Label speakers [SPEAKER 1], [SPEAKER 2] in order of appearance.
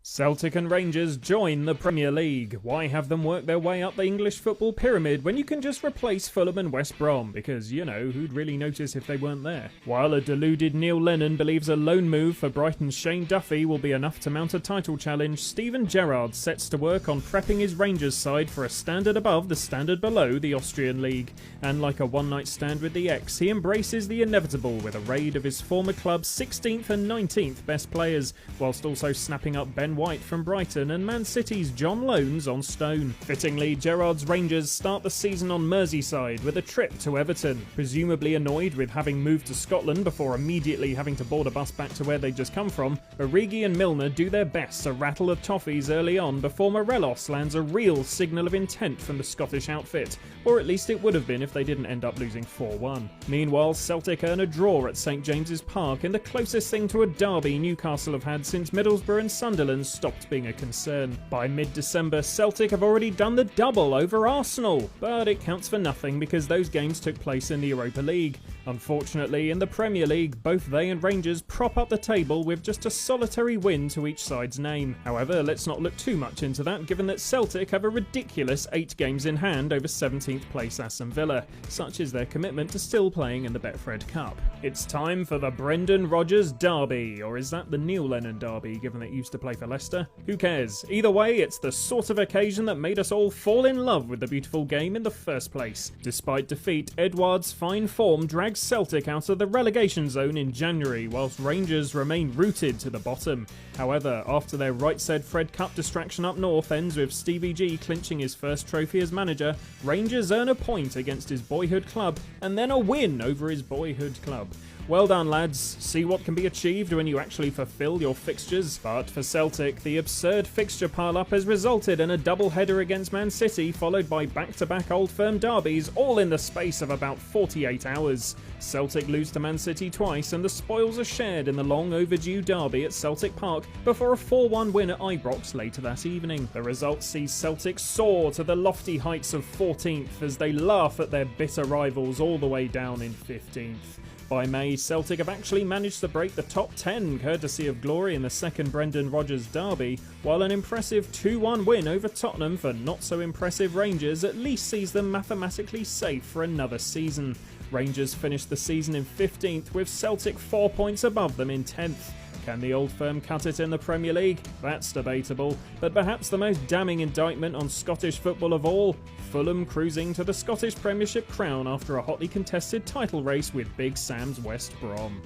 [SPEAKER 1] Celtic and Rangers join the Premier League. Why have them work their way up the English football pyramid when you can just replace Fulham and West Brom? Because, you know, who'd really notice if they weren't there? While a deluded Neil Lennon believes a loan move for Brighton's Shane Duffy will be enough to mount a title challenge, Steven Gerrard sets to work on prepping his Rangers side for a standard above the standard below the Austrian League. And like a one-night stand with the ex, he embraces the inevitable with a raid of his former club's 16th and 19th best players, whilst also snapping up Ben White from Brighton and Man City's John Loans on Stone. Fittingly, Gerrard's Rangers start the season on Merseyside with a trip to Everton. Presumably annoyed with having moved to Scotland before immediately having to board a bus back to where they'd just come from, Origi and Milner do their best to rattle the Toffees early on before Morelos lands a real signal of intent from the Scottish outfit, or at least it would have been if they didn't end up losing 4-1. Meanwhile, Celtic earn a draw at St James's Park in the closest thing to a derby Newcastle have had since Middlesbrough and Sunderland stopped being a concern. By mid-December, Celtic have already done the double over Arsenal, but it counts for nothing because those games took place in the Europa League. Unfortunately, in the Premier League, both they and Rangers prop up the table with just a solitary win to each side's name. However, let's not look too much into that, given that Celtic have a ridiculous 8 games in hand over 17th place Aston Villa. Such is their commitment to still playing in the Betfred Cup. It's time for the Brendan Rodgers Derby, or is that the Neil Lennon Derby, given that he used to play for Leicester? Who cares? Either way, it's the sort of occasion that made us all fall in love with the beautiful game in the first place. Despite defeat, Edouard's fine form drags Celtic out of the relegation zone in January, whilst Rangers remain rooted to the bottom. However, after their right said Fred Cup distraction up north ends with Stevie G clinching his first trophy as manager, Rangers earn a point against his boyhood club and then a win over his boyhood club. Well done, lads. See what can be achieved when you actually fulfil your fixtures. But for Celtic, the absurd fixture pile-up has resulted in a double-header against Man City, followed by back-to-back Old Firm derbies, all in the space of about 48 hours. Celtic lose to Man City twice, and the spoils are shared in the long-overdue derby at Celtic Park before a 4-1 win at Ibrox later that evening. The result sees Celtic soar to the lofty heights of 14th as they laugh at their bitter rivals all the way down in 15th. By May, Celtic have actually managed to break the top 10 courtesy of glory in the second Brendan Rodgers derby, while an impressive 2-1 win over Tottenham for not-so-impressive Rangers at least sees them mathematically safe for another season. Rangers finished the season in 15th, with Celtic 4 points above them in 10th. Can the Old Firm cut it in the Premier League? That's debatable, but perhaps the most damning indictment on Scottish football of all, Fulham cruising to the Scottish Premiership crown after a hotly contested title race with Big Sam's West Brom.